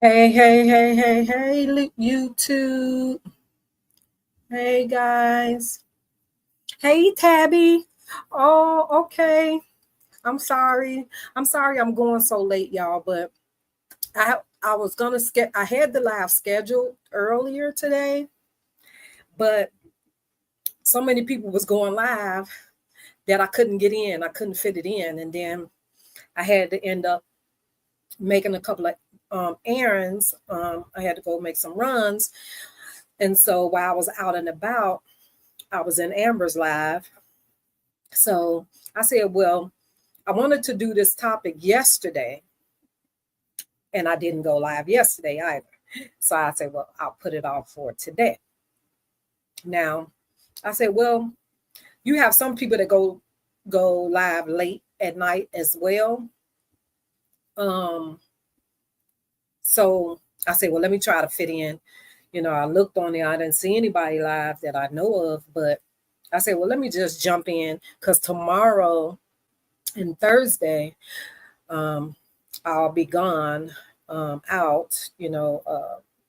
Hey, YouTube. Hey, guys. Hey, Tabby. Oh, okay. I'm sorry. I'm sorry I'm going so late, y'all, but I was gonna I had the live scheduled earlier today, but so many people was going live that I couldn't get in. I couldn't fit it in. And then I had to end up making a couple of errands. I had to go make some runs. And so while I was out and about, I was in Amber's live. So I said, well, I wanted to do this topic yesterday, and I didn't go live yesterday either. So I said, well, I'll put it off for today. Now, I said, well, you have some people that go live late at night as well. Um, so I said, well, let me try to fit in. I looked on there, I didn't see anybody live that I know of, but I said, well, let me just jump in because tomorrow and Thursday, I'll be gone out,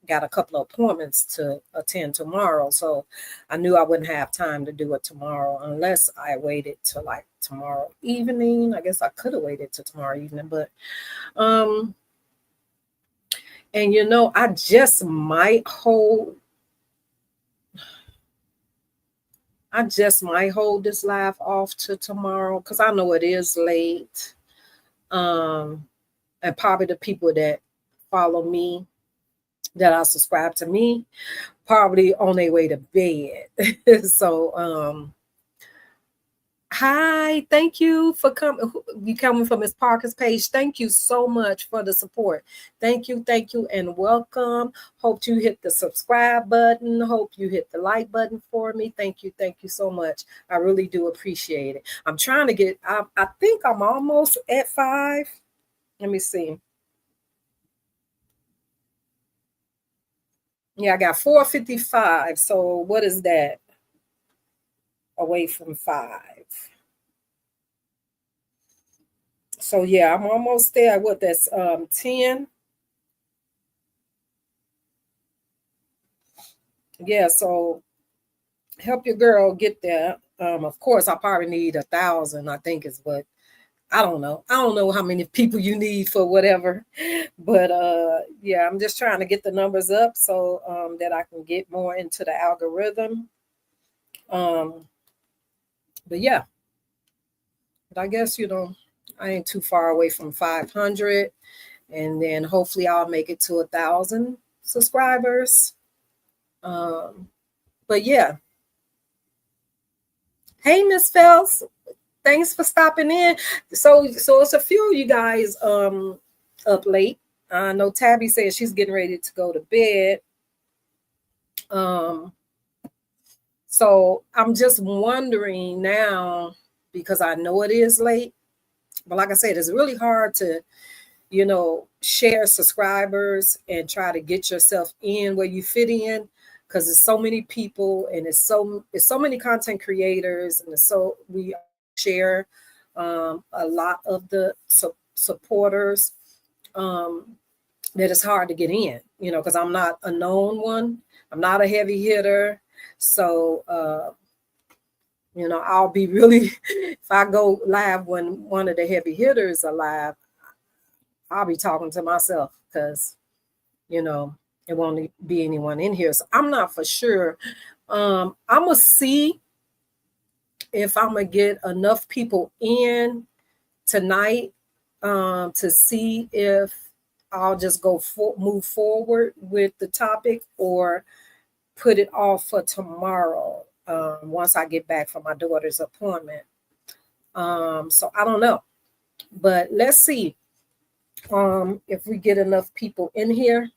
got a couple of appointments to attend tomorrow. So I knew I wouldn't have time to do it tomorrow unless I waited to like tomorrow evening. I guess I could have waited to tomorrow evening, but and I just might hold this live off to tomorrow because I know it is late. And probably the people that follow me, that are subscribed to me, probably on their way to bed. So hi, thank you for coming. You coming from Miss Parker's page. Thank you so much for the support. Thank you, and welcome. Hope you hit the subscribe button. Hope you hit the like button for me. Thank you so much. I really do appreciate it. I'm trying to get, I think I'm almost at 5. Let me see. Yeah, I got 455. So what is that? Away from 5. So yeah, I'm almost there. What, that's 10. Yeah, so help your girl get there. Of course, I probably need 1,000. I think is what, I don't know. I don't know how many people you need for whatever, but yeah, I'm just trying to get the numbers up so that I can get more into the algorithm. But yeah, but I guess I ain't too far away from 500, and then hopefully I'll make it to 1,000 subscribers. But yeah. Hey, Miss Phelps, thanks for stopping in. So it's a few of you guys up late. I know Tabby says she's getting ready to go to bed. So I'm just wondering now, because I know it is late, but like I said, it's really hard to, share subscribers and try to get yourself in where you fit in, because there's so many people and it's so many content creators, and so we share a lot of the supporters, that it's hard to get in, because I'm not a known one. I'm not a heavy hitter. So, I'll be really, if I go live when one of the heavy hitters are live, I'll be talking to myself because, it won't be anyone in here. So I'm not for sure. I'm going to see if I'm going to get enough people in tonight to see if I'll just move forward with the topic or put it off for tomorrow once I get back from my daughter's appointment. So I don't know, but let's see if we get enough people in here.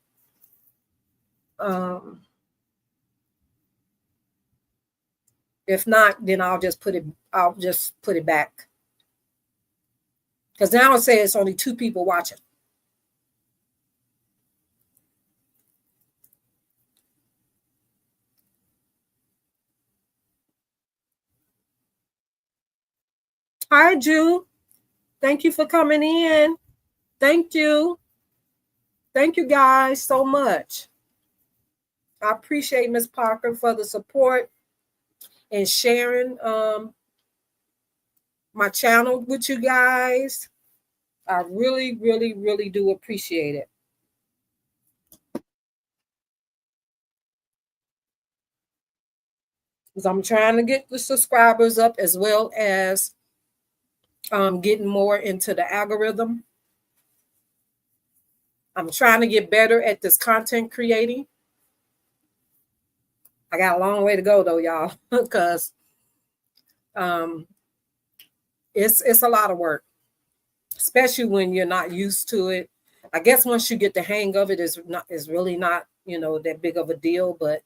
If not, then I'll just put it back, because now it says it's only 2 people watching. Hi, Ju. Thank you for coming in. Thank you. Thank you guys so much. I appreciate Miss Parker for the support and sharing my channel with you guys. I really, really, really do appreciate it. Because I'm trying to get the subscribers up as well as getting more into the algorithm. I'm trying to get better at this content creating. I got a long way to go though, y'all, because um, it's a lot of work, especially when you're not used to it. I guess once you get the hang of it, is really not that big of a deal. But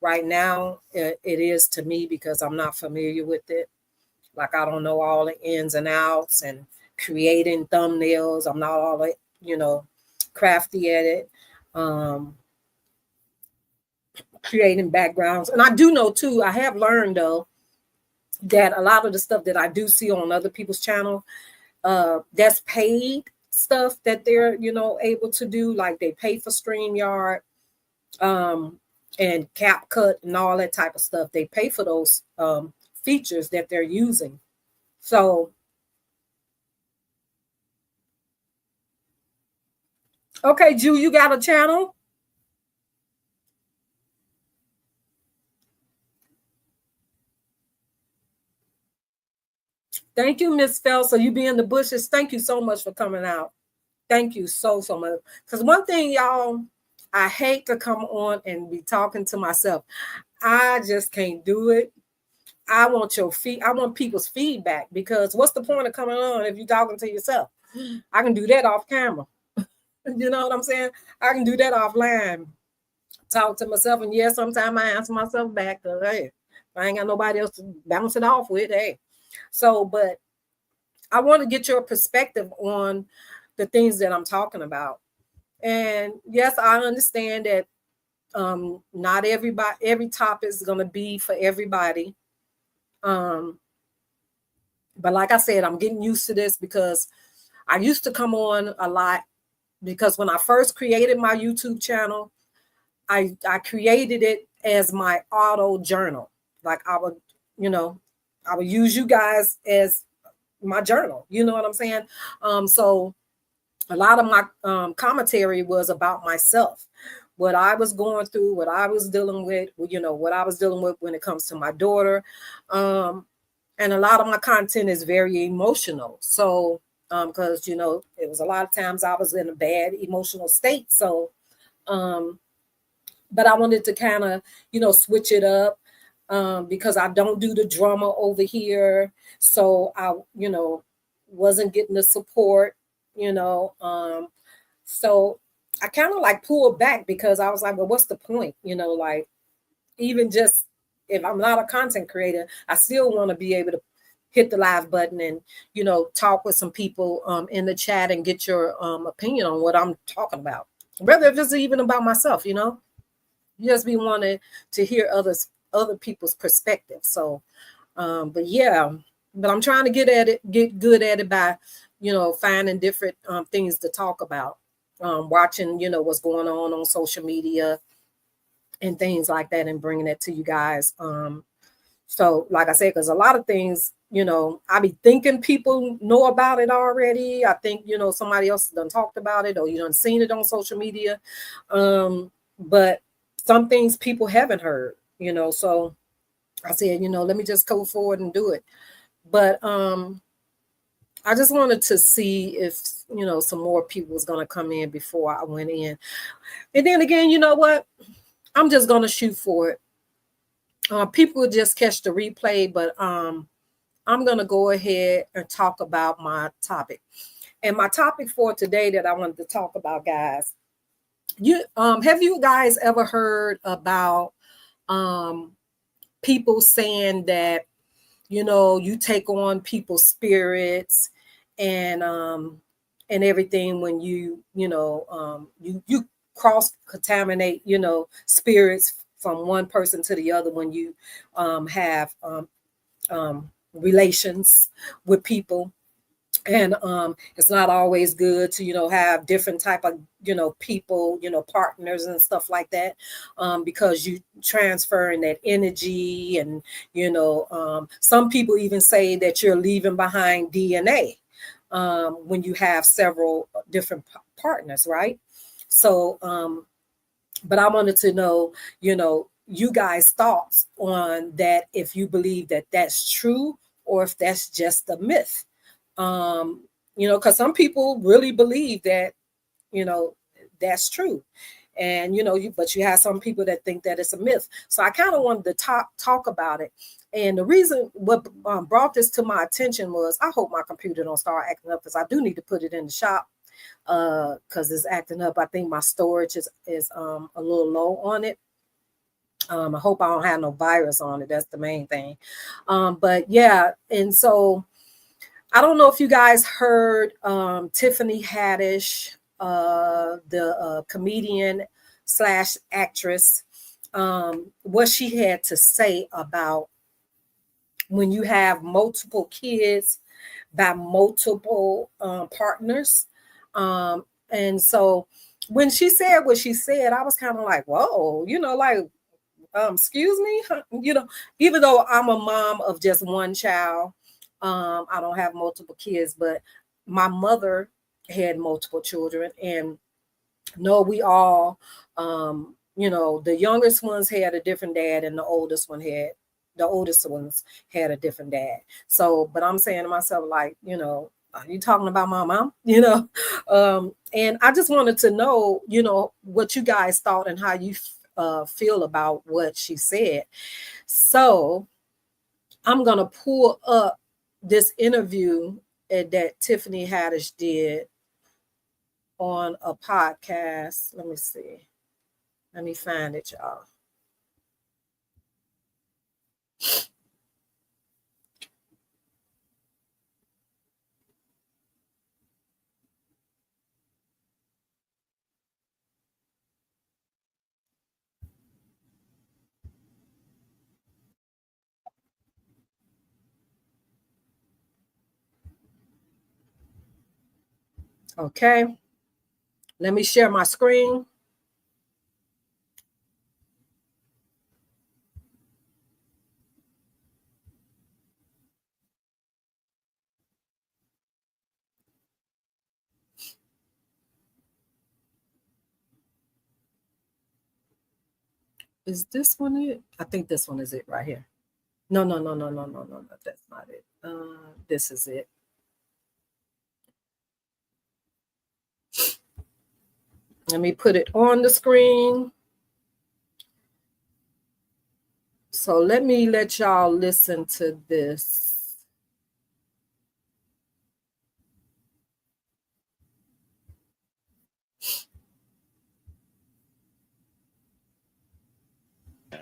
right now, it is to me because I'm not familiar with it. Like I don't know all the ins and outs and creating thumbnails. I'm not all crafty at it. Creating backgrounds, and I do know too. I have learned though that a lot of the stuff that I do see on other people's channel, that's paid stuff that they're able to do. Like they pay for StreamYard, and CapCut and all that type of stuff. They pay for those features that they're using. So, okay, Ju, you got a channel? Thank you, Miss Felsa. You be in the bushes. Thank you so much for coming out. Thank you so much. Because one thing, y'all, I hate to come on and be talking to myself. I just can't do it. I want I want people's feedback, because what's the point of coming on if you're talking to yourself? I can do that off camera. You know what I'm saying? I can do that offline. Talk to myself, and yes, sometimes I answer myself back because hey, I ain't got nobody else to bounce it off with. Hey, so but I want to get your perspective on the things that I'm talking about. And yes, I understand that not every topic is going to be for everybody. But like I said, I'm getting used to this because I used to come on a lot, because when I first created my YouTube channel, I created it as my auto journal. Like I would use you guys as my journal. You know what I'm saying? So a lot of my commentary was about myself, what I was going through, what I was dealing with, what I was dealing with when it comes to my daughter. And a lot of my content is very emotional. So, because, it was a lot of times I was in a bad emotional state. So, but I wanted to kind of, switch it up, because I don't do the drama over here. So I, wasn't getting the support, so I kind of like pulled back, because I was like, well, what's the point? Like, even just if I'm not a content creator, I still want to be able to hit the live button and, talk with some people in the chat and get your opinion on what I'm talking about. Whether if it's even about myself, you just be wanting to hear other people's perspective. So, but yeah, but I'm trying to get good at it by, finding different things to talk about, watching, what's going on social media and things like that, and bringing that to you guys. So like I said, because a lot of things, I be thinking people know about it already. I think, somebody else done talked about it, or you done seen it on social media. But some things people haven't heard, so I said, let me just go forward and do it. But I just wanted to see if, some more people was going to come in before I went in. And then again, you know what? I'm just going to shoot for it. People will just catch the replay, but I'm going to go ahead and talk about my topic. And my topic for today that I wanted to talk about, guys, have you guys ever heard about people saying that, you take on people's spirits and everything when you cross contaminate, spirits from one person to the other when you have relations with people. And it's not always good to have different type of people, partners and stuff like that, because you transferring that energy. And some people even say that you're leaving behind DNA when you have several different partners, right? So but I wanted to know, you guys thoughts on that, if you believe that that's true or if that's just a myth. um because some people really believe that you know that's true. And but you have some people that think that it's a myth. So I kind of wanted to talk about it. And the reason what brought this to my attention was, I hope my computer don't start acting up, because I do need to put it in the shop, because it's acting up. I think my storage is a little low on it. I hope I don't have no virus on it. That's the main thing. But yeah, and so I don't know if you guys heard Tiffany Haddish, the comedian slash actress, what she had to say about when you have multiple kids by multiple partners. And so when she said what she said, I was kind of like, whoa, like, excuse me, even though I'm a mom of just one child, I don't have multiple kids, but my mother had multiple children. And no, we all, the youngest ones had a different dad, and the oldest ones had a different dad. So, but I'm saying to myself, like, are you talking about my mom? And I just wanted to know, what you guys thought and how you feel about what she said. So I'm gonna pull up this interview that Tiffany Haddish did on a podcast. Let me see. Let me find it, y'all. Okay. Let me share my screen. Is this one it? I think this one is it right here. No, no, no, no, no, no, no, no. That's not it. This is it. Let me put it on the screen. So let me let y'all listen to this.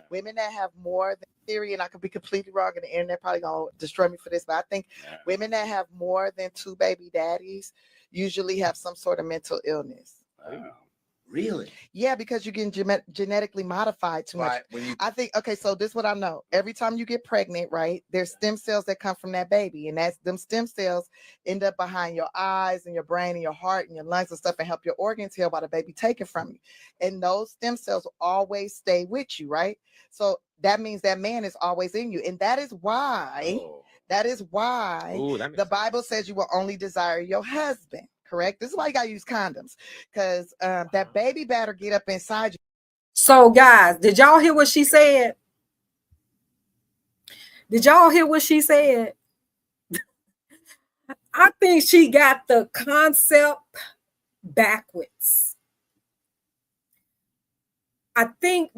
Women that have more than theory, and I could be completely wrong, and the internet probably gonna destroy me for this, but I think women that have more than two baby daddies usually have some sort of mental illness. Wow. Really? Yeah, because you're getting genetically modified too much. I think, okay, so this is what I know. Every time you get pregnant, right, there's stem cells that come from that baby, and that's them stem cells end up behind your eyes and your brain and your heart and your lungs and stuff, and help your organs heal while the baby taken from you. And those stem cells will always stay with you, right? So that means that man is always in you, and that is why. That is why the Bible says you will only desire your husband. Correct. This is why you gotta use condoms, because that baby better get up inside you. So, guys, did y'all hear what she said? Did y'all hear what she said? I think she got the concept backwards. I think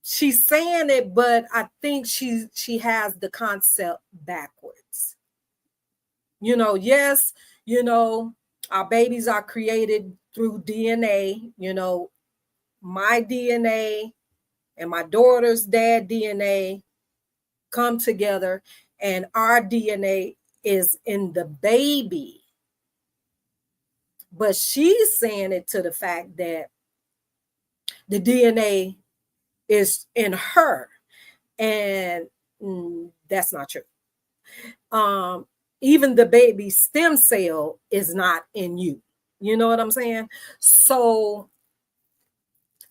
she's saying it, but I think she has the concept backwards. Yes, our babies are created through DNA. My DNA and my daughter's dad DNA come together, and our DNA is in the baby. But she's saying it to the fact that the DNA is in her, and that's not true. even the baby stem cell is not in you. You know what I'm saying? So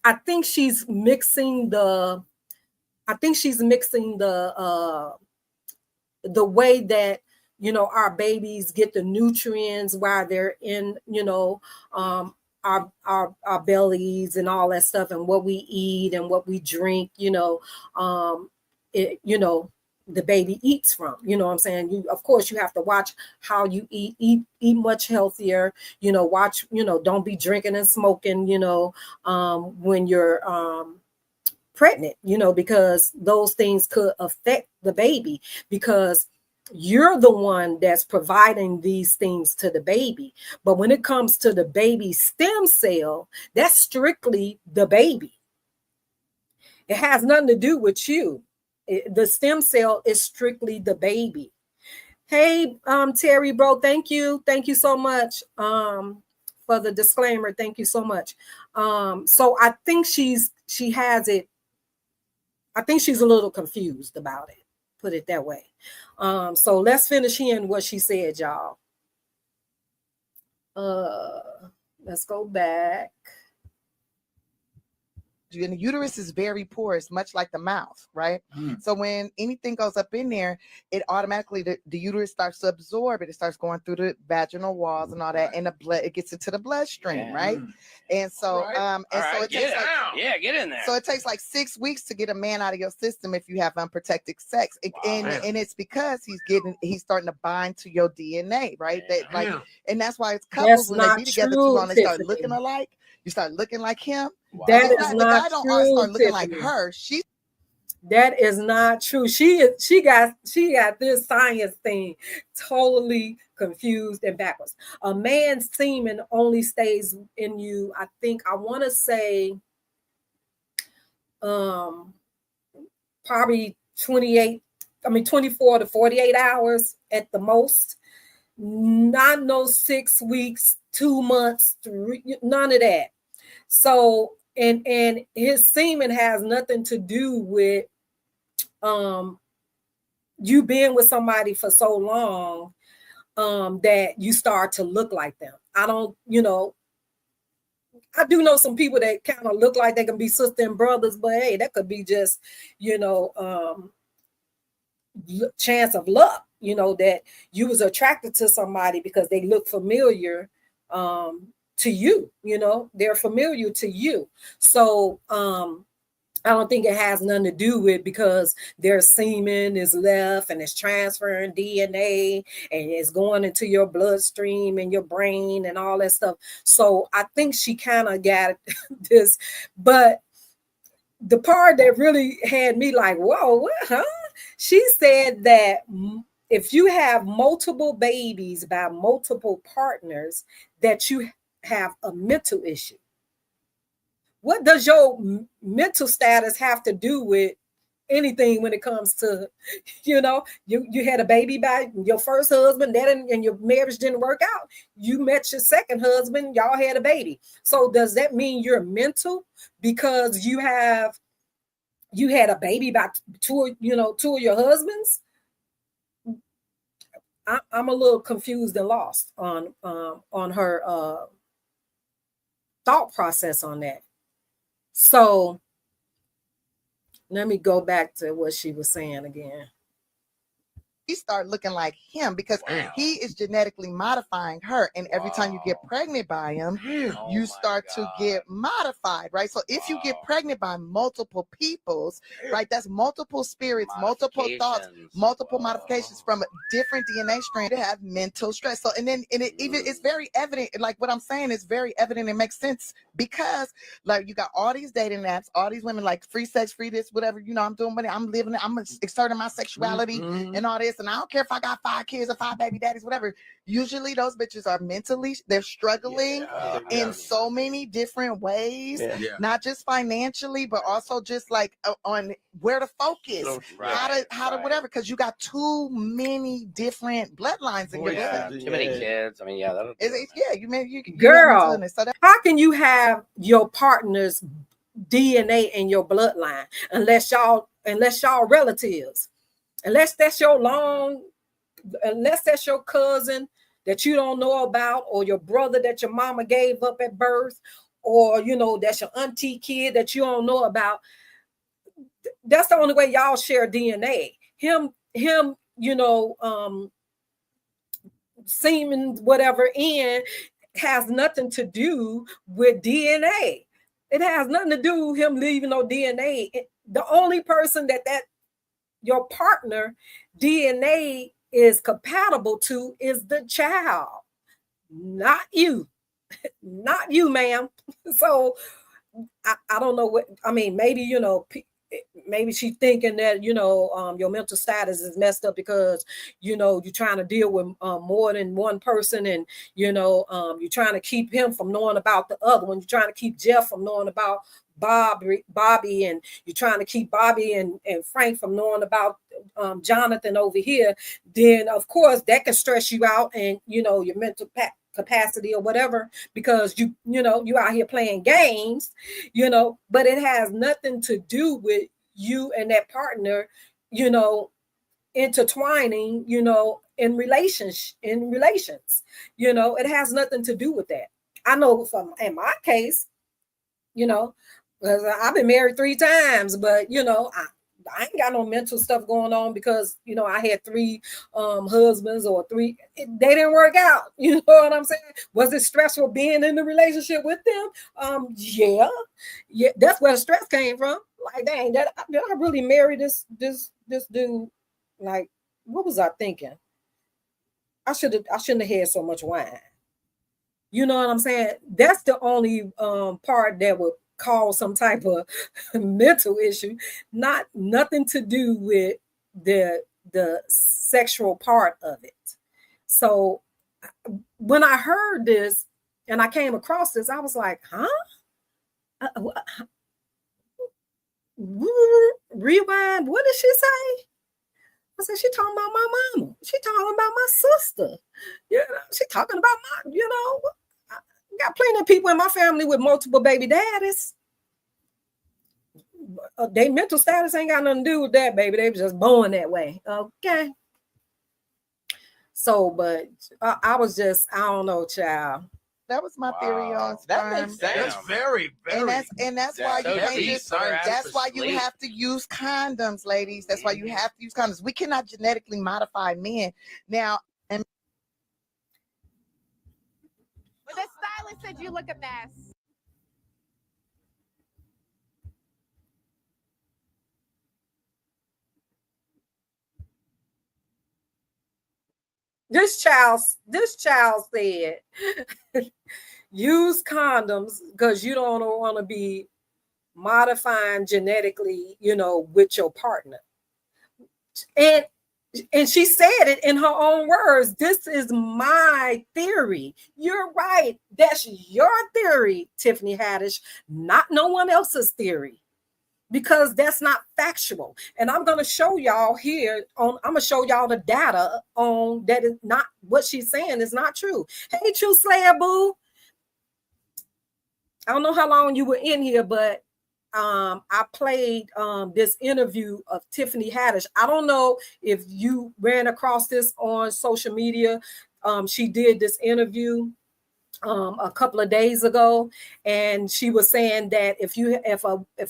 I think she's mixing the the way that, you know, our babies get the nutrients while they're in, you know, our bellies and all that stuff, and what we eat and what we drink, you know, you know, the baby eats from, you know what I'm saying? You, of course, you have to watch how you eat much healthier, you know, watch, you know, don't be drinking and smoking, you know, when you're pregnant, you know, because those things could affect the baby, because you're the one that's providing these things to the baby. But when it comes to the baby stem cell, that's strictly the baby. It has nothing to do with you. The stem cell is strictly the baby. Hey, Terry, bro, thank you so much for the disclaimer. Thank you so much. So I think she has it. I think she's a little confused about it. Put it that way. So let's finish hearing what she said, y'all. Let's go back. And the uterus is very porous, much like the mouth, right? So when anything goes up in there, it automatically, the uterus starts to absorb it. It starts going through the vaginal walls and all that, and the blood, it gets into the bloodstream, right? And so, so it takes get in there. So it takes like 6 weeks to get a man out of your system if you have unprotected sex, and it's because he's starting to bind to your DNA, right? That like, and that's why it's couples when they be together too long, they start looking alike. You start looking like him. That is not the guy don't true, start looking Tiffany. like her. That is not true. She got this science thing totally confused and backwards. A man's semen only stays in you, I think, I want to say probably 24 to 48 hours at the most. Not no 6 weeks, 2 months, none of that. So, and his semen has nothing to do with you being with somebody for so long that you start to look like them. I don't, you know, I do know some people that kind of look like they can be sister and brothers, but hey, that could be just, you know, chance of luck, you know, that you was attracted to somebody because they look familiar to you, you know, they're familiar to you. So I don't think it has nothing to do with because their semen is left and it's transferring DNA and it's going into your bloodstream and your brain and all that stuff. So I think she kind of got this, but the part that really had me like, whoa, what, huh? She said that if you have multiple babies by multiple partners, that you have a mental issue. What does your mental status have to do with anything when it comes to, you know, you had a baby by your first husband, and your marriage didn't work out. You met your second husband, y'all had a baby. So does that mean you're mental because you had a baby by two of your husbands? I'm a little confused and lost on her thought process on that. So let me go back to what she was saying again. He start looking like him because he is genetically modifying her, and every time you get pregnant by him, you start to get modified, right? So if you get pregnant by multiple peoples, right, that's multiple spirits, multiple thoughts, multiple modifications from a different DNA strand to have mental stress. So it's very evident, like what I'm saying is very evident and makes sense because like you got all these dating apps, all these women like free sex, free this, whatever, you know, I'm doing money, I'm living it, I'm exerting my sexuality and all this. And I don't care if I got 5 kids or 5 baby daddies, whatever. Usually those bitches are mentally, they're struggling in so many different ways, not just financially, but also just like on where to focus, how to whatever, because you got too many different bloodlines in your blood. Too many kids. I mean, girl, how can you have your partner's DNA in your bloodline unless y'all relatives? Unless that's your long unless that's your cousin that you don't know about, or your brother that your mama gave up at birth, or that's your auntie kid that you don't know about. That's the only way y'all share DNA. Him, semen, whatever, in has nothing to do with DNA. It has nothing to do with him leaving no DNA. The only person that your partner DNA is compatible to is the child, not you. Not you, ma'am. So I don't know what, I mean, maybe, maybe she's thinking that, your mental status is messed up because, you're trying to deal with more than one person, and, you're trying to keep him from knowing about the other one. You're trying to keep Jeff from knowing about Bobby, and you're trying to keep Bobby and Frank from knowing about Jonathan over here. Then of course that can stress you out, and your mental capacity or whatever, because you out here playing games, but it has nothing to do with you and that partner, intertwining, in relations. It has nothing to do with that. I know in my case, because I've been married 3 times, but I ain't got no mental stuff going on because I had 3 husbands, or 3, they didn't work out. You know what I'm saying? Was it stressful being in the relationship with them? Yeah, that's where the stress came from. Like, dang, did I really marry this dude? Like, what was I thinking? I shouldn't have had so much wine. You know what I'm saying? That's the only part that would cause some type of mental issue, nothing to do with the sexual part of it. So when I heard this and I came across this, I was like, huh? Rewind, what did she say? I said, she talking about my mama. She talking about my sister. She talking about my, I got plenty of people in my family with multiple baby daddies. Their mental status ain't got nothing to do with that, baby. They were just born that way. Okay. So, but I was just, I don't know, child. That was my theory on sperm. That makes sense. That's very, very. And that's why you can't just. That's why you have to use condoms, ladies. That's why you have to use condoms. We cannot genetically modify men now. And the stylist said you look a mess. This child said use condoms because you don't want to be modifying genetically, with your partner. And she said it in her own words. This is my theory. You're right. That's your theory, Tiffany Haddish, not no one else's theory. Because that's not factual. And I'm going to show y'all here I'm going to show y'all the data on that is not what she's saying is not true. Hey, True Slayer Boo. I don't know how long you were in here, but I played this interview of Tiffany Haddish. I don't know if you ran across this on social media. She did this interview a couple of days ago, and she was saying that if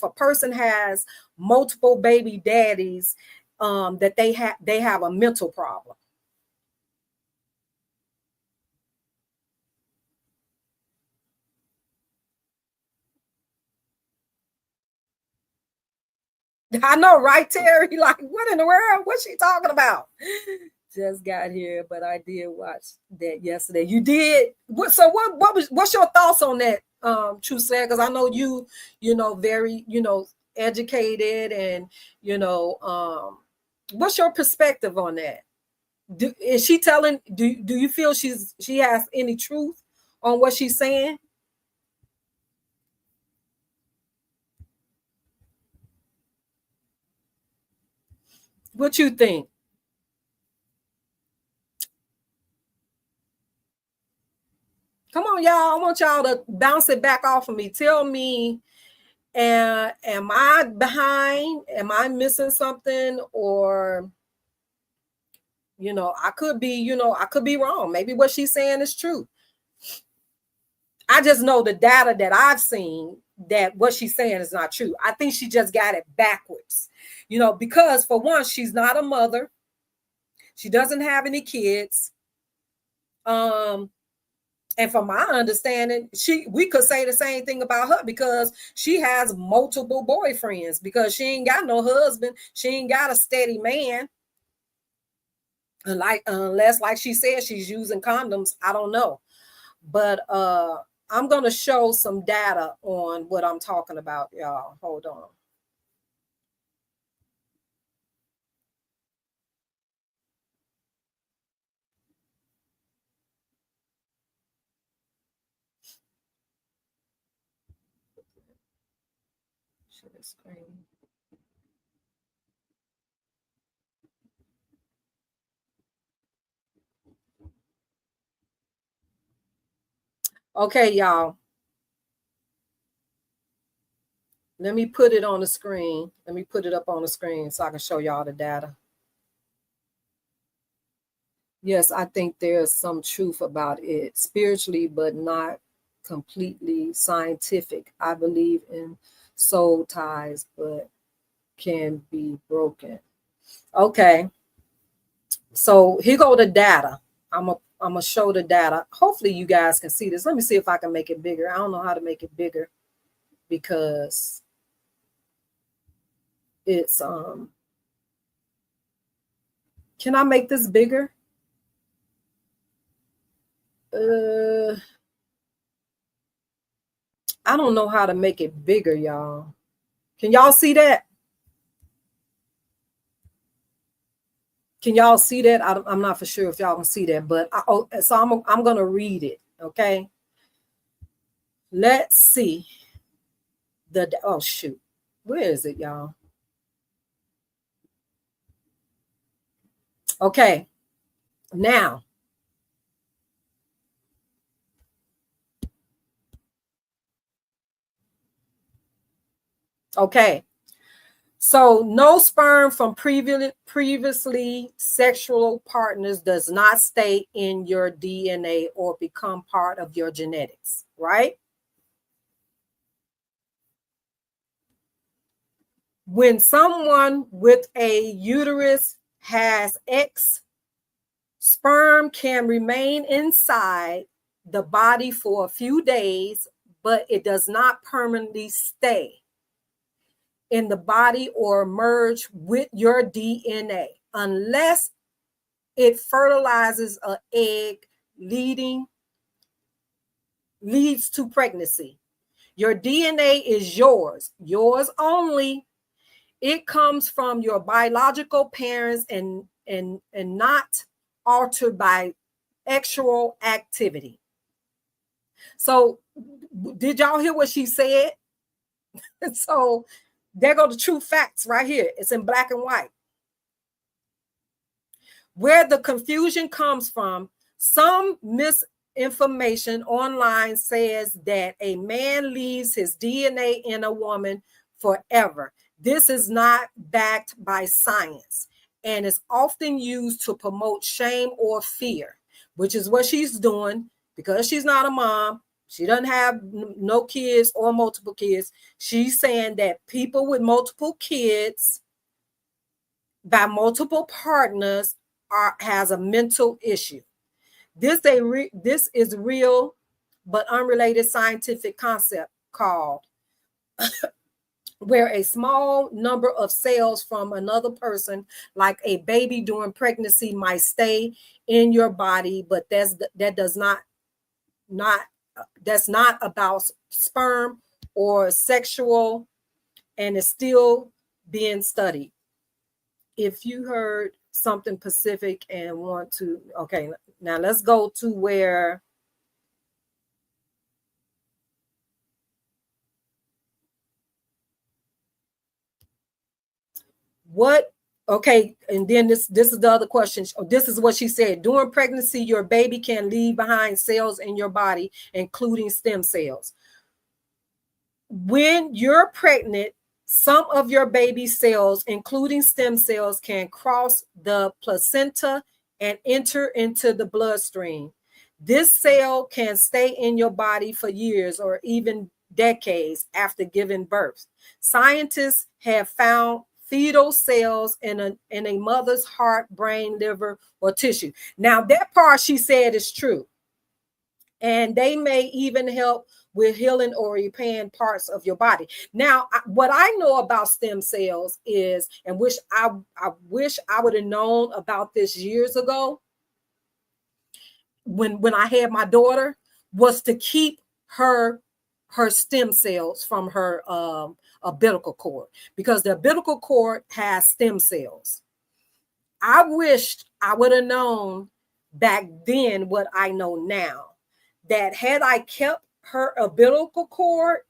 a person has multiple baby daddies, that they have a mental problem. I know, right, Terry? Like, what in the world? What's she talking about? Just got here, but I did watch that yesterday. You did? What's your thoughts on that, True Slayer? Because I know you very, educated, and what's your perspective on that? Is she telling? Do you feel she has any truth on what she's saying? What you think? Come on, y'all. I want y'all to bounce it back off of me. Tell me, am I behind? Am I missing something? Or I could be, I could be wrong. Maybe what she's saying is true. I just know the data that I've seen that what she's saying is not true. I think she just got it backwards, because for one, she's not a mother. She doesn't have any kids. And from my understanding, we could say the same thing about her because she has multiple boyfriends because she ain't got no husband. She ain't got a steady man. Unless, like she said, she's using condoms. I don't know. But I'm going to show some data on what I'm talking about, y'all. Hold on. Share the screen. Okay, y'all. Let me put it on the screen. Let me put it up on the screen so I can show y'all the data. Yes, I think there's some truth about it spiritually, but not completely scientific. I believe in soul ties, but can be broken. Okay. So here go the data. I'm gonna show the data. Hopefully you guys can see this. Let me see if I can make it bigger. I don't know how to make it bigger because it's can I make this bigger? I don't know how to make it bigger, y'all. Can y'all see that? Can y'all see that? I'm not for sure if y'all can see that, but so I'm gonna read it. Okay. Let's see. Oh shoot, where is it, y'all? Okay, now. Okay. So no sperm from previously sexual partners does not stay in your DNA or become part of your genetics, right? When someone with a uterus has X, sperm can remain inside the body for a few days, but it does not permanently stay in the body or merge with your DNA unless it fertilizes an egg leads to pregnancy. Your DNA is yours only. It comes from your biological parents and not altered by sexual activity. So did y'all hear what she said? So there go the true facts right here. It's in black and white. Where the confusion comes from, some misinformation online says that a man leaves his DNA in a woman forever. This is not backed by science and is often used to promote shame or fear, which is what she's doing because she's not a mom. She doesn't have no kids or multiple kids. She's saying that people with multiple kids by multiple partners has a mental issue. This is real but unrelated scientific concept called where a small number of cells from another person, like a baby during pregnancy, might stay in your body, but that's not about sperm or sexual, and is still being studied. If you heard something specific and want to, okay, now let's go to where okay, and then this is the other question. This is what she said. During pregnancy, your baby can leave behind cells in your body, including stem cells. When you're pregnant, some of your baby cells, including stem cells, can cross the placenta and enter into the bloodstream. This cell can stay in your body for years or even decades after giving birth. Scientists have found fetal cells in a mother's heart, brain, liver, or tissue. Now, that part she said is true. And they may even help with healing or repairing parts of your body. Now, what I know about stem cells is, and I wish I would have known about this years ago, when I had my daughter, was to keep her stem cells from her umbilical cord, because the umbilical cord has stem cells. I wished I would have known back then what I know now, that had I kept her umbilical cord,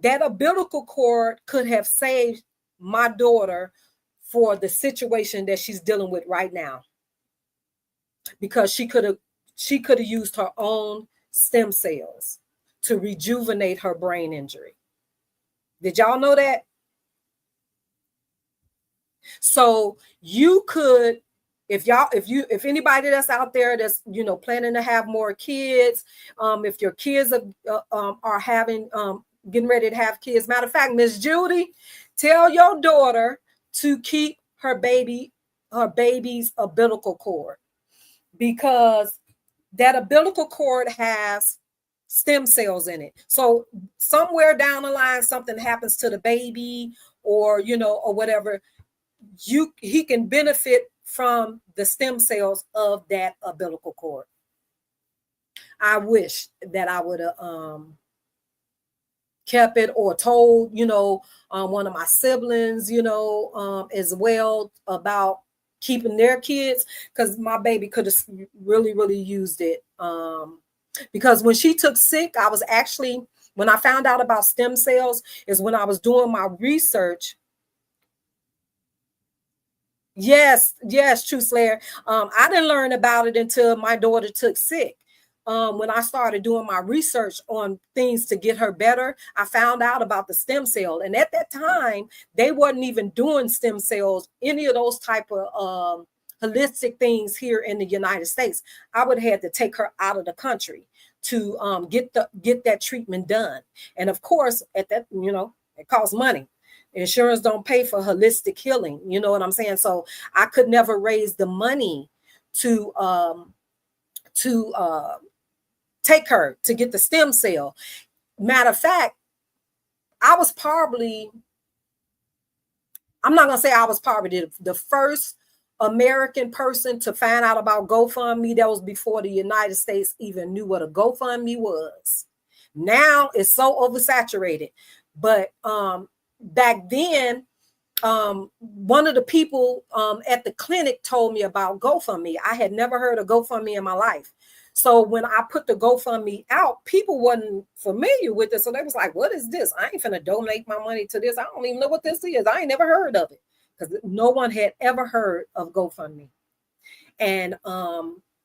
that umbilical cord could have saved my daughter for the situation that she's dealing with right now, because she could have used her own stem cells to rejuvenate her brain injury. Did y'all know that? So you could, if anybody that's out there that's, you know, planning to have more kids, if your kids are having getting ready to have kids. Matter of fact, Miss Judy, tell your daughter to keep her baby's umbilical cord, because that umbilical cord has stem cells in it. So somewhere down the line, something happens to the baby, or, you know, or whatever, he can benefit from the stem cells of that umbilical cord. I wish that I would have kept it, or told, you know, one of my siblings, you know, as well, about keeping their kids, because my baby could have really used it. Because when she took sick, I was actually, when I found out about stem cells, is when I was doing my research. Yes, True Slayer. I didn't learn about it until my daughter took sick. When I started doing my research on things to get her better, I found out about the stem cell. And at that time, they wasn't even doing stem cells, any of those type of holistic things here in the United States. I would have had to take her out of the country to get that treatment done. And of course, at that, you know, it costs money. Insurance don't pay for holistic healing. You know what I'm saying? So I could never raise the money to take her to get the stem cell. Matter of fact, I'm not going to say I was probably the first American person to find out about GoFundMe. That was before the United States even knew what a GoFundMe was. Now it's so oversaturated. But back then, one of the people at the clinic told me about GoFundMe. I had never heard of GoFundMe in my life. So when I put the GoFundMe out, people wasn't familiar with it. So they was like, what is this? I ain't finna donate my money to this. I don't even know what this is. I ain't never heard of it, because no one had ever heard of GoFundMe. And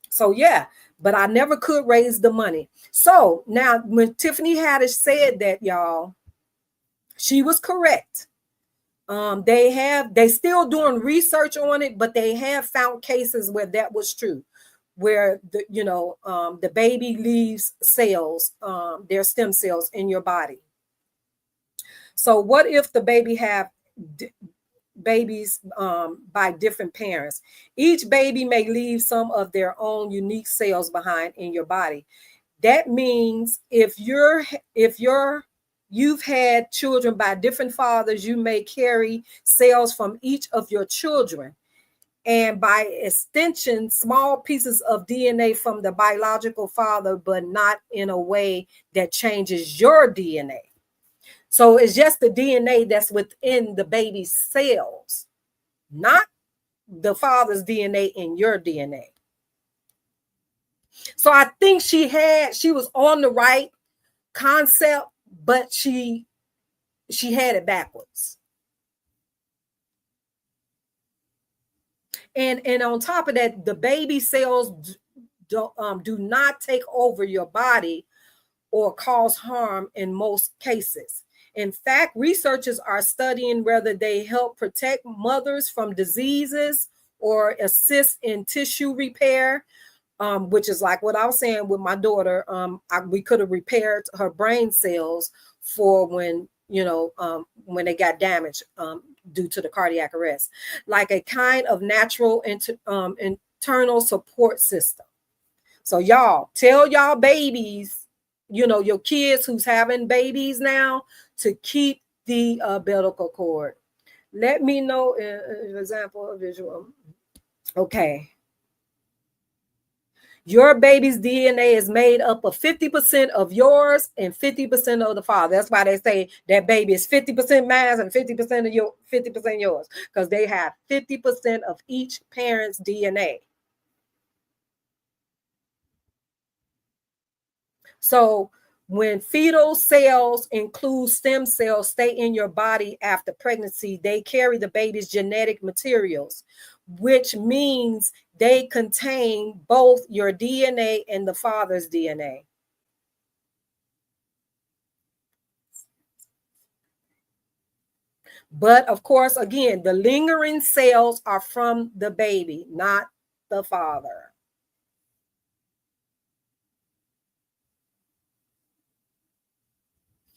so, yeah, but I never could raise the money. So now when Tiffany Haddish said that, y'all, she was correct. They still doing research on it, but they have found cases where that was true, where the baby leaves cells, their stem cells in your body. So what if the baby have babies by different parents? Each baby may leave some of their own unique cells behind in your body. That means if you've had children by different fathers, you may carry cells from each of your children, and by extension, small pieces of DNA from the biological father, but not in a way that changes your DNA. So it's just the DNA that's within the baby's cells, not the father's DNA in your DNA. So I think she was on the right concept, but she had it backwards. And on top of that, the baby cells do not take over your body or cause harm in most cases. In fact, researchers are studying whether they help protect mothers from diseases or assist in tissue repair, which is like what I was saying with my daughter. We could have repaired her brain cells for when, when they got damaged due to the cardiac arrest, like a kind of natural internal support system. So y'all tell y'all babies, your kids who's having babies now, to keep the umbilical cord. Let me know an example of visual. Okay. Your baby's DNA is made up of 50% of yours and 50% of the father. That's why they say that baby is 50% mine and 50% of 50% yours, because they have 50% of each parent's DNA. So when fetal cells include stem cells stay in your body after pregnancy, they carry the baby's genetic materials, which means they contain both your DNA and the father's DNA. But of course, again, the lingering cells are from the baby, not the father.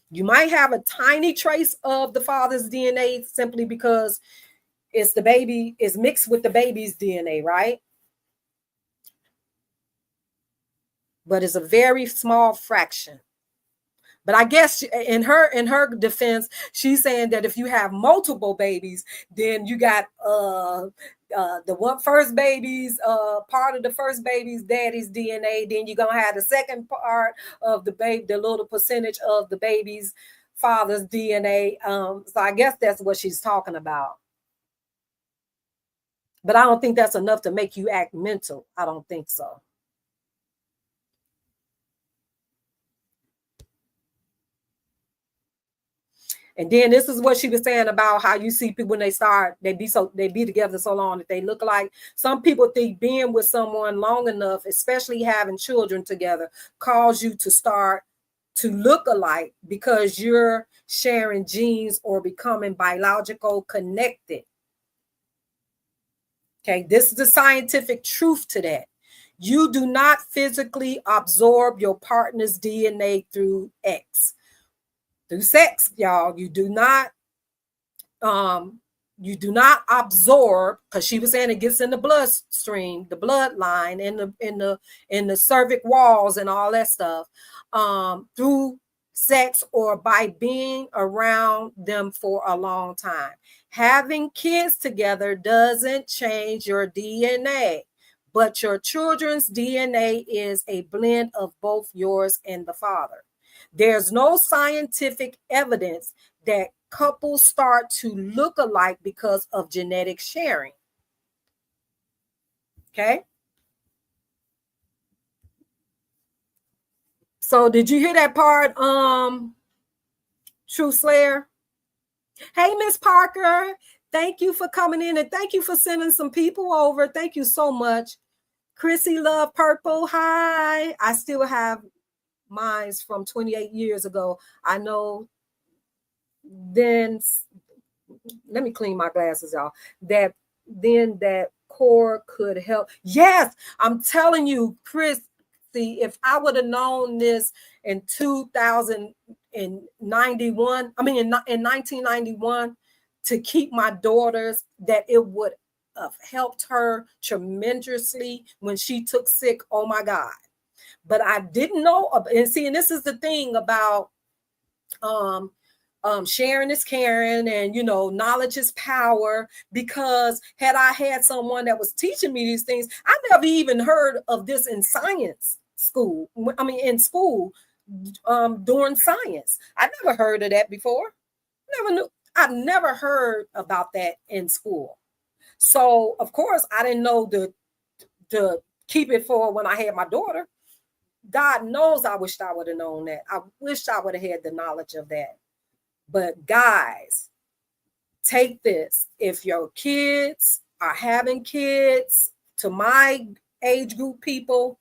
You might have a tiny trace of the father's DNA simply because it's the baby is mixed with the baby's DNA, right? But it's a very small fraction. But I guess in her defense, she's saying that if you have multiple babies, then you got the first baby's part of the first baby's daddy's DNA. Then you're gonna have the second part of the baby, the little percentage of the baby's father's DNA. So I guess that's what she's talking about. But I don't think that's enough to make you act mental. I don't think so. And then this is what she was saying about how you see people when they be together so long that they look alike. Some people think being with someone long enough, especially having children together, cause you to start to look alike because you're sharing genes or becoming biological connected. Okay, this is the scientific truth to that. You do not physically absorb your partner's DNA through sex, y'all. You do not absorb, because she was saying it gets in the bloodstream, the bloodline, in the cervic walls and all that stuff, through sex or by being around them for a long time. Having kids together doesn't change your DNA, but your children's DNA is a blend of both yours and the father. There's no scientific evidence that couples start to look alike because of genetic sharing. Okay. So did you hear that part, True Slayer? Hey, Miss Parker, thank you for coming in and thank you for sending some people over. Thank you so much. Chrissy Love Purple, hi. I still have mines from 28 years ago. I know then, let me clean my glasses, y'all. That core could help. Yes, I'm telling you, Chris, see, if I would have known this in 1991 to keep my daughters, that it would have helped her tremendously when she took sick. Oh my God. But I didn't know. And see, and this is the thing about sharing is caring, and knowledge is power. Because had I had someone that was teaching me these things, I never even heard of this in science school. In school, doing science, I never heard of that before. Never knew. I never heard about that in school. So of course I didn't know to keep it for when I had my daughter. God knows I wished I would have known that. I wished I would have had the knowledge of that. But guys, take this. If your kids are having kids, to my age group people,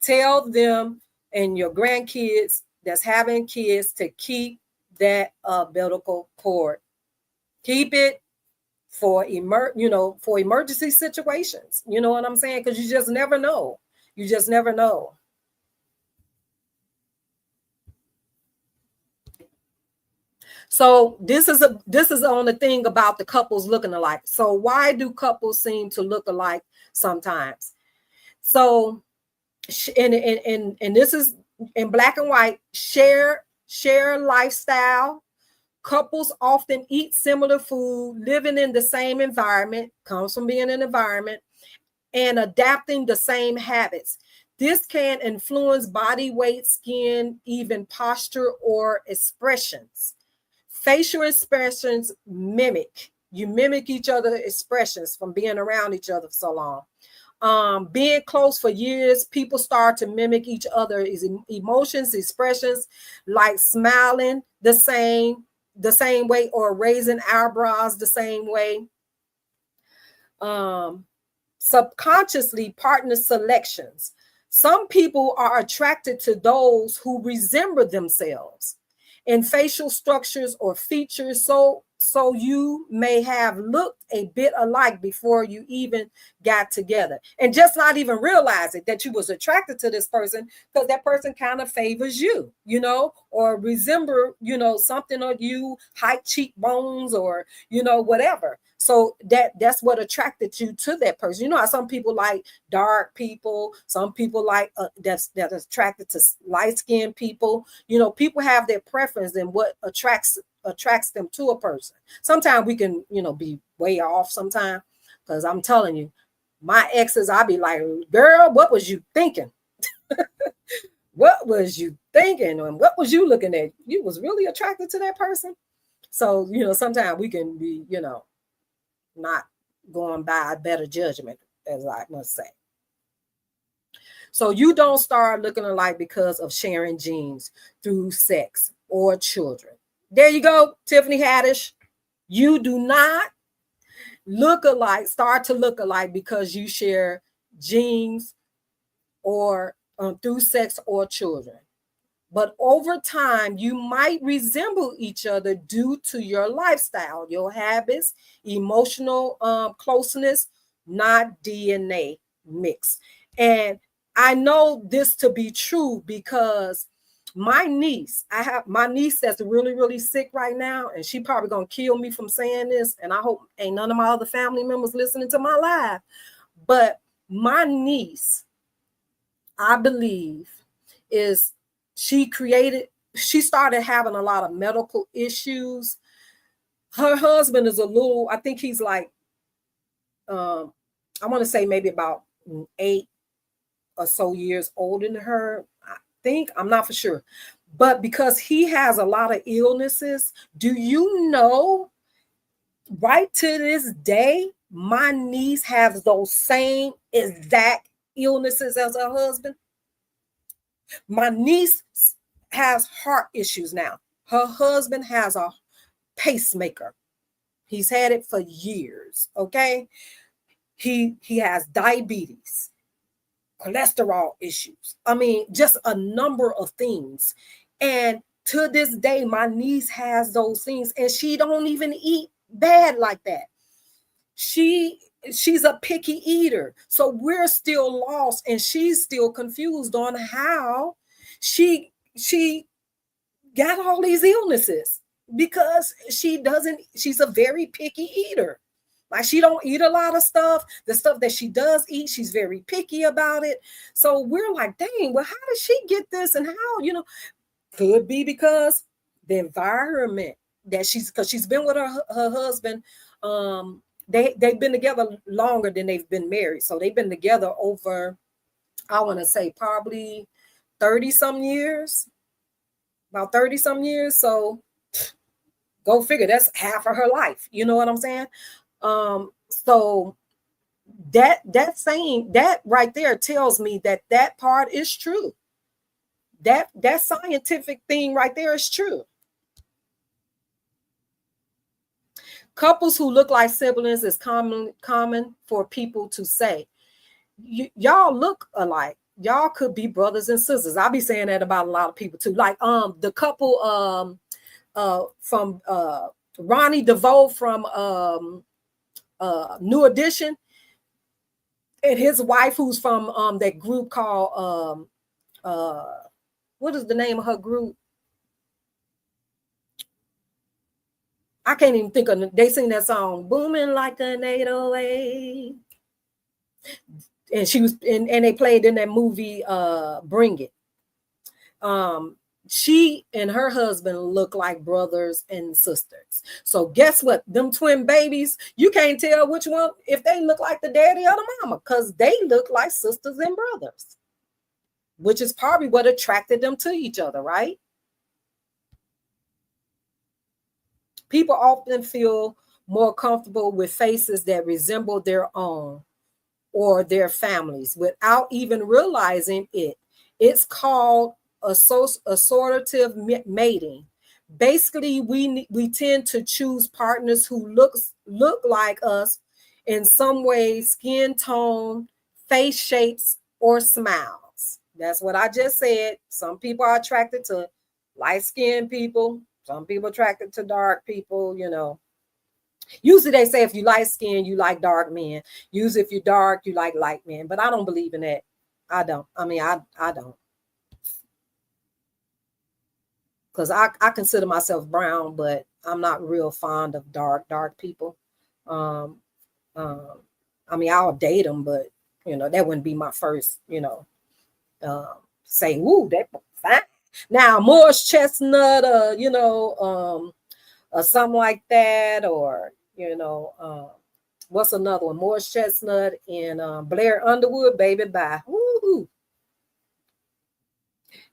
tell them and your grandkids that's having kids to keep that umbilical cord. Keep it for for emergency situations. You know what I'm saying? Because you just never know. You just never know. So this is on the thing about the couples looking alike. So why do couples seem to look alike sometimes? So and this is in black and white. Share lifestyle. Couples often eat similar food, living in the same environment, comes from being in an environment, and adapting the same habits. This can influence body weight, skin, even posture or expressions. Facial expressions mimic. You mimic each other's expressions from being around each other for so long. Being close for years, people start to mimic each other's emotions, expressions, like smiling the same way or raising eyebrows the same way. Subconsciously, partner selections. Some people are attracted to those who resemble themselves in facial structures or features, so you may have looked a bit alike before you even got together, and just not even realize it, that you was attracted to this person because that person kind of favors you, or resemble, something of you, height, cheekbones, or whatever. So that's what attracted you to that person. You know how some people like dark people, some people like that's attracted to light-skinned people. People have their preference in what attracts them to a person. Sometimes we can, be way off sometimes, because I'm telling you, my exes, I'll be like, girl, what was you thinking? What was you thinking? And what was you looking at? You was really attracted to that person? So, sometimes we can be, not going by better judgment, as I must say. So you don't start looking alike because of sharing genes through sex or children. There you go, Tiffany Haddish. You do not start to look alike because you share genes or through sex or children. But over time, you might resemble each other due to your lifestyle, your habits, emotional closeness, not DNA mix. And I know this to be true because my niece that's really, really sick right now, and she probably gonna kill me from saying this, and I hope ain't none of my other family members listening to my live. But my niece, I believe, she started having a lot of medical issues. Her husband is I think he's like, I want to say maybe about 8 or so years older than her. I'm not for sure. But because he has a lot of illnesses, do you know, right to this day, my niece has those same exact illnesses as her husband. My niece has heart issues now. Her husband has a pacemaker. He's had it for years, okay? He has diabetes, cholesterol issues. I mean, just a number of things. And to this day, my niece has those things, and she don't even eat bad like that. She's a picky eater. So we're still lost, and she's still confused on how she got all these illnesses, because she's a very picky eater. Like, she don't eat a lot of stuff. The stuff that she does eat, she's very picky about it. So we're like, dang, well, how did she get this? And how, could be because the environment that because she's been with her husband. They've been together longer than they've been married. So they've been together over, I want to say, probably 30 some years. About 30 some years. So go figure, that's half of her life. You know what I'm saying? So that saying, that right there tells me that part is true. That scientific thing right there is true. Couples who look like siblings is common for people to say, y'all look alike. Y'all could be brothers and sisters. I'll be saying that about a lot of people too. Like the couple from Ronnie DeVoe from New Edition, and his wife, who's from that group called what is the name of her group? I can't even think of it. They sing that song, Booming Like an 808. And she was, and they played in that movie, Bring It. She and her husband look like brothers and sisters. So guess what? Them twin babies, you can't tell which one, if they look like the daddy or the mama, because they look like sisters and brothers, which is probably what attracted them to each other, right? People often feel more comfortable with faces that resemble their own or their families without even realizing it. It's called assortative mating. Basically, we tend to choose partners who look like us in some way, skin tone, face shapes, or smiles. That's what I just said. Some people are attracted to light-skinned people. Some people attracted to dark people, you know. Usually they say if you light skin, you like dark men. Usually if you're dark, you like light men. But I don't believe in that. I don't. I mean, I don't. Because I consider myself brown, but I'm not real fond of dark people. I mean, I'll date them, but, you know, that wouldn't be my first, you know, say, woo, that fine. Now, Morris Chestnut, you know, or something like that, or, you know, what's another one? Morris Chestnut and Blair Underwood, baby, bye. Woo-hoo.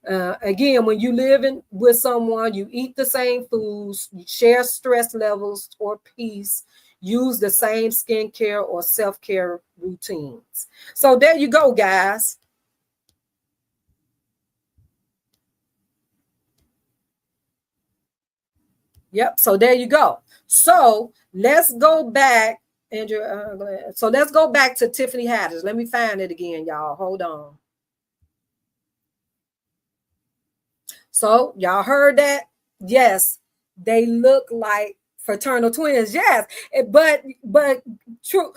Again, when you live with someone, you eat the same foods, you share stress levels or peace, use the same skincare or self-care routines. So there you go, guys. Yep. So there you go. So let's go back, Andrew. So let's go back to Tiffany Haddish. Let me find it again, y'all. Hold on. So y'all heard that? Yes, they look like fraternal twins. Yes, but true.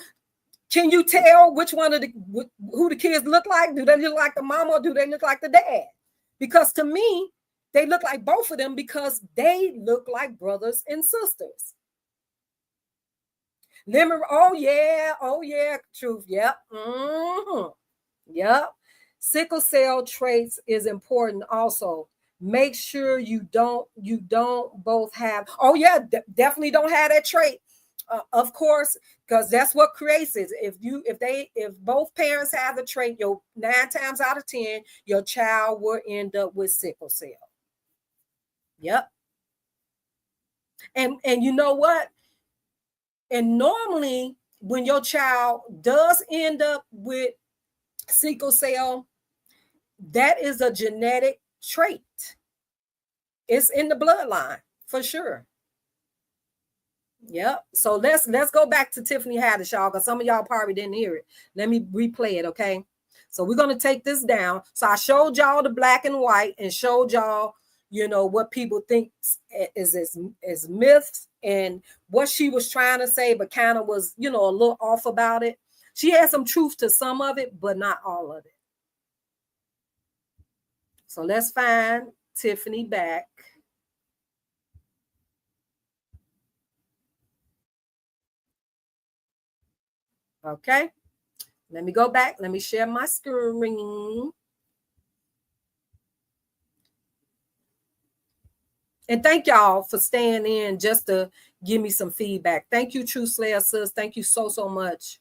Can you tell which one of who the kids look like? Do they look like the mama or do they look like the dad? Because to me, they look like both of them because they look like brothers and sisters. Oh yeah, truth. Yep. Yep. Sickle cell traits is important also. Make sure you don't both have. Oh yeah, definitely don't have that trait. Of course, because that's what creates it. If both parents have the trait, 9 times out of 10, your child will end up with sickle cell. Yep. And you know what? And normally when your child does end up with sickle cell, that is a genetic trait. It's in the bloodline for sure. Yep. So let's go back to Tiffany Haddish, y'all, because some of y'all probably didn't hear it. Let me replay it, okay? So we're going to take this down. So I showed y'all the black and white and showed y'all, you know, what people think is myths and what she was trying to say, but kind of was, you know, a little off about it. She had some truth to some of it, but not all of it. So let's find Tiffany back. Okay. Let me go back. Let me share my screen. And thank y'all for staying in just to give me some feedback. Thank you, True Slayer sis. Thank you so much.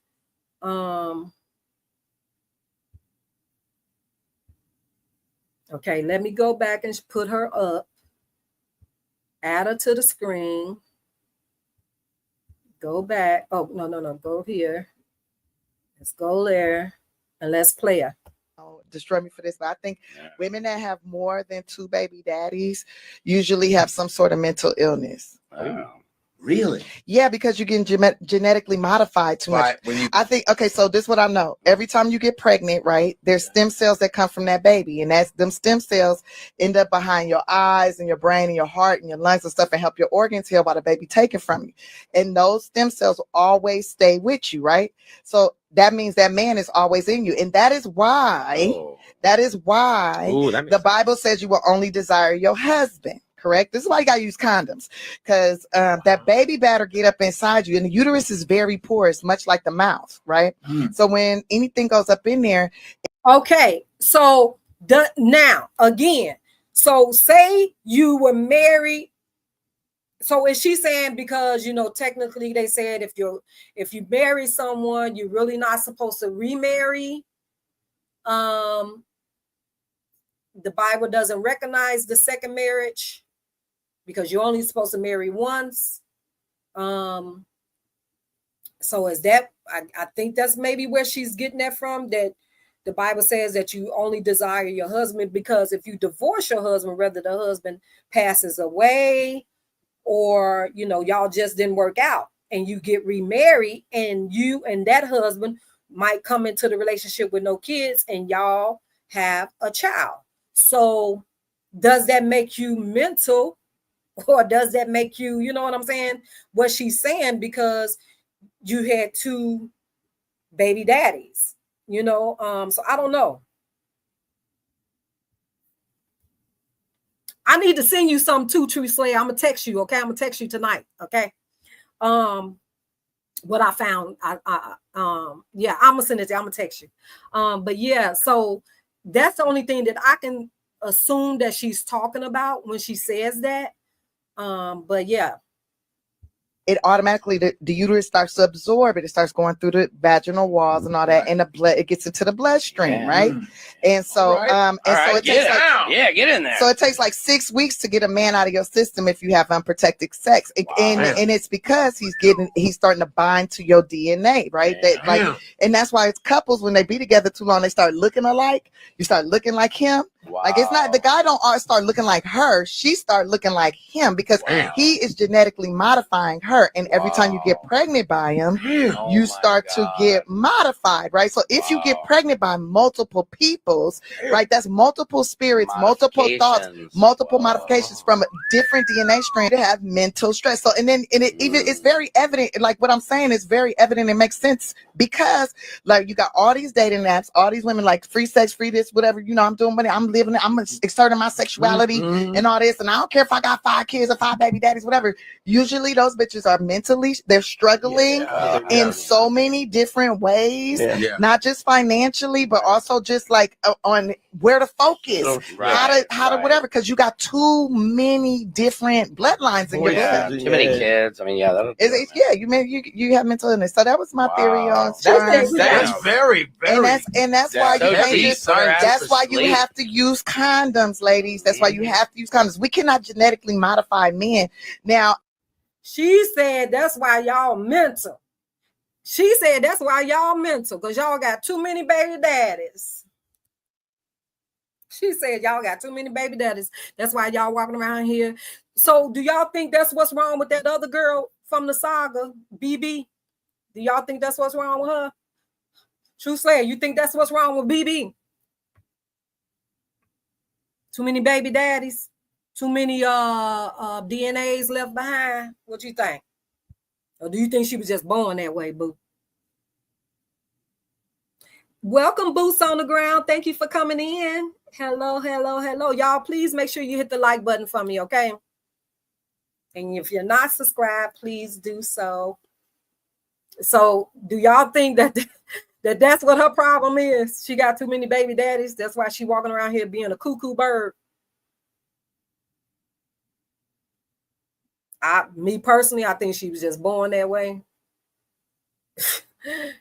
Okay, let me go back and put her up. Add her to the screen. Go back. Oh, no. Go here. Let's go there. And let's play her. Destroy me for this, but I think women that have more than 2 baby daddies usually have some sort of mental illness. Really? Yeah, because you're getting genetically modified too much. I think, okay, so this is what I know. Every time you get pregnant, right, there's stem cells that come from that baby. And that's them stem cells end up behind your eyes and your brain and your heart and your lungs and stuff and help your organs heal while the baby taken from you. And those stem cells will always stay with you, right? So that means that man is always in you. And that is why, the Bible says you will only desire your husband. Correct. This is why you got to use condoms, because that baby better get up inside you, and the uterus is very porous, much like the mouth, right? So when anything goes up in there. Okay, so now again, so say you were married. So is she saying, because technically they said if you marry someone, you're really not supposed to remarry. The Bible doesn't recognize the second marriage, because you're only supposed to marry once. So is that, I think that's maybe where she's getting that from, that the Bible says that you only desire your husband, because if you divorce your husband, whether the husband passes away or, y'all just didn't work out and you get remarried, and you and that husband might come into the relationship with no kids and y'all have a child. So does that make you mental? Or does that make you, you know what I'm saying? What she's saying, because you had 2 baby daddies, so I don't know. I need to send you some too, True Slayer. I'm gonna text you, okay? I'm gonna text you tonight, okay? What I found, yeah, I'm gonna send it to you. I'm gonna text you. But yeah, so that's the only thing that I can assume that she's talking about when she says that. But yeah, it automatically, the uterus starts to absorb it. It starts going through the vaginal walls and all that, and the blood, it gets into the bloodstream, right? And so, so it takes get in there. So it takes like 6 weeks to get a man out of your system if you have unprotected sex, and it's because he's starting to bind to your DNA, right? And that's why it's couples, when they be together too long, they start looking alike. You start looking like him. Like, it's not, the guy don't start looking like her. She start looking like him, because he is genetically modifying her. And every time you get pregnant by him, you start to get modified, right? So if you get pregnant by multiple peoples, right, that's multiple spirits, multiple thoughts, multiple modifications from a different DNA strand to have mental stress. So, and it's very evident, like what I'm saying is very evident and makes sense, because like you got all these dating apps, all these women like free sex, free this, whatever, I'm doing money, I'm living it, I'm exerting my sexuality and all this, and I don't care if I got 5 kids or 5 baby daddies, whatever. Usually those bitches are mentally, they're struggling in so many different ways, not just financially, but also just like on where to focus, how to whatever, because you got too many different bloodlines in your blood. Too many kids. I mean, you have mental illness. So that was my theory on that's very, and that's why that's why you have to use condoms, ladies. That's why you have to use condoms. We cannot genetically modify men. Now, she said that's why y'all mental. She said that's why y'all mental, because y'all got too many baby daddies. She said y'all got too many baby daddies. That's why y'all walking around here. So do y'all think that's what's wrong with that other girl from the saga, BB? Do y'all think that's what's wrong with her? True Slayer, you think that's what's wrong with BB? Too many baby daddies? Too many DNAs left behind? What you think? Or do you think she was just born that way, boo? Welcome, Boots on the Ground. Thank you for coming in. Hello. Y'all, please make sure you hit the like button for me, okay? And if you're not subscribed, please do so. So do y'all think that's what her problem is? She got too many baby daddies. That's why she walking around here being a cuckoo bird. Me personally, I think she was just born that way.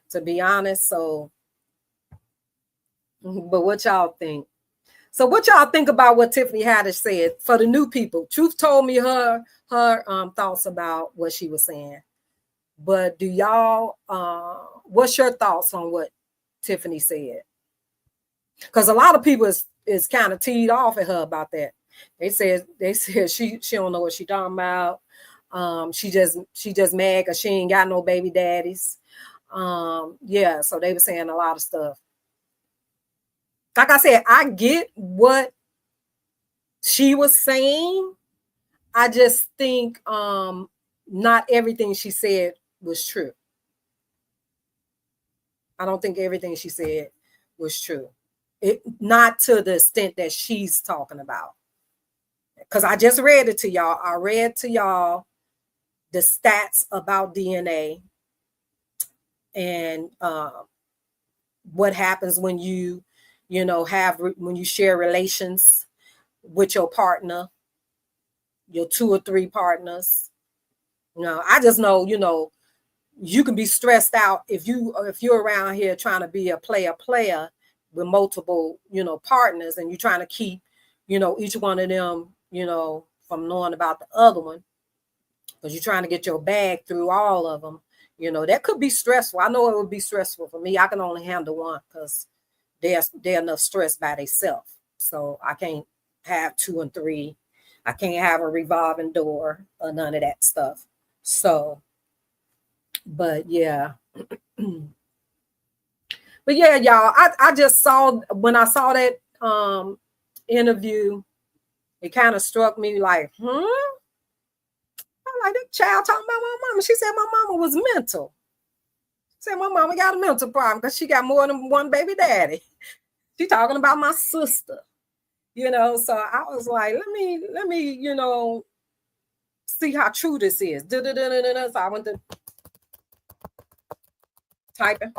To be honest. So, but what y'all think? So what y'all think about what Tiffany Haddish said for the new people? Truth told me her thoughts about what she was saying. But do y'all, what's your thoughts on what Tiffany said? Because a lot of people is kind of teed off at her about that. They said she don't know what she talking about. She just mad because she ain't got no baby daddies. Yeah, so they were saying a lot of stuff. Like I said, I get what she was saying. I just think not everything she said was true. I don't think everything she said was true. Not to the extent that she's talking about. Because I just read it to y'all. I read to y'all the stats about DNA and what happens when you when you share relations with your partner, your 2 or 3 partners. I just know, you can be stressed out if you're around here trying to be a player with multiple, partners, and you're trying to keep, each one of them, from knowing about the other one, because you're trying to get your bag through all of them. That could be stressful. I know it would be stressful for me. I can only handle one because they're enough stressed by themselves. So I can't have 2 and 3. I can't have a revolving door or none of that stuff. So, but yeah. But yeah, y'all, I just saw, when I saw that interview, it kind of struck me like, I'm like, that child talking about my mama. She said my mama was mental. Said my mama got a mental problem because she got more than one baby daddy. She talking about my sister, So I was like, let me, see how true this is. So I went to typing,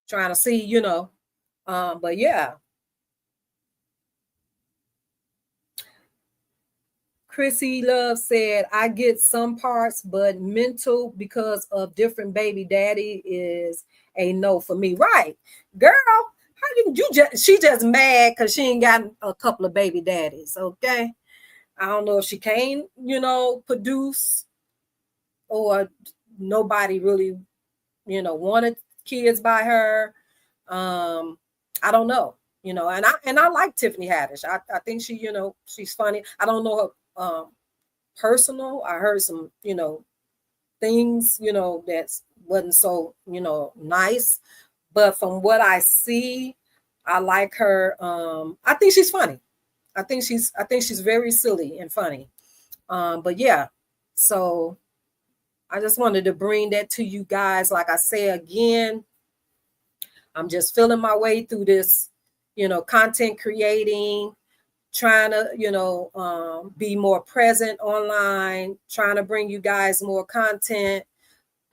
trying to see, but yeah. Chrissy Love said, I get some parts, but mental because of different baby daddy is a no for me. Right, girl. How she just mad because she ain't got a couple of baby daddies. Okay. I don't know if she can't, produce, or nobody really, wanted kids by her. I don't know, and I like Tiffany Haddish. I think she, she's funny. I don't know her personal. I heard some, things, that wasn't so, nice. But from what I see, I like her. I think she's funny. I think she's very silly and funny. But yeah, so I just wanted to bring that to you guys. Like I say again, I'm just feeling my way through this, content creating, trying to, be more present online, trying to bring you guys more content,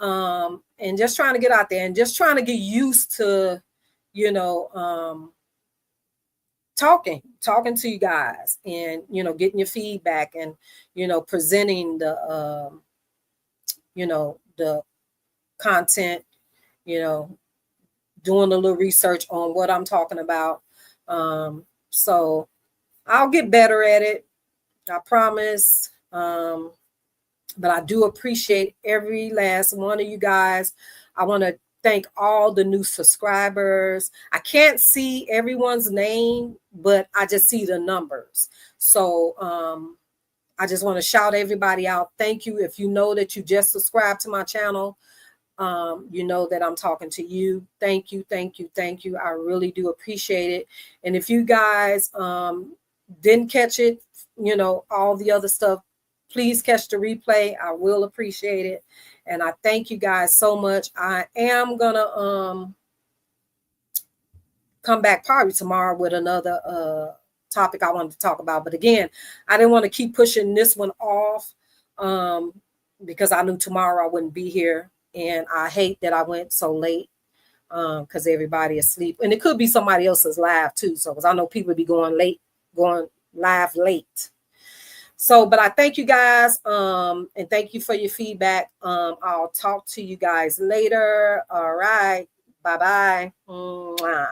and just trying to get out there and just trying to get used to, talking to you guys and, getting your feedback and, presenting the, the content, doing a little research on what I'm talking about. So I'll get better at it. I promise. But I do appreciate every last one of you guys. I want to thank all the new subscribers. I can't see everyone's name, but I just see the numbers. So I just want to shout everybody out. Thank you. If you know that you just subscribed to my channel, you know that I'm talking to you. Thank you. Thank you. Thank you. I really do appreciate it. And if you guys didn't catch it, all the other stuff, please catch the replay. I will appreciate it. And I thank you guys so much. I am gonna come back probably tomorrow with another topic I wanted to talk about. But again, I didn't want to keep pushing this one off because I knew tomorrow I wouldn't be here. And I hate that I went so late because everybody is asleep. And it could be somebody else's live too. So because I know people be going live late. So, but I thank you guys and thank you for your feedback. I'll talk to you guys later. All right. Bye-bye. Mwah.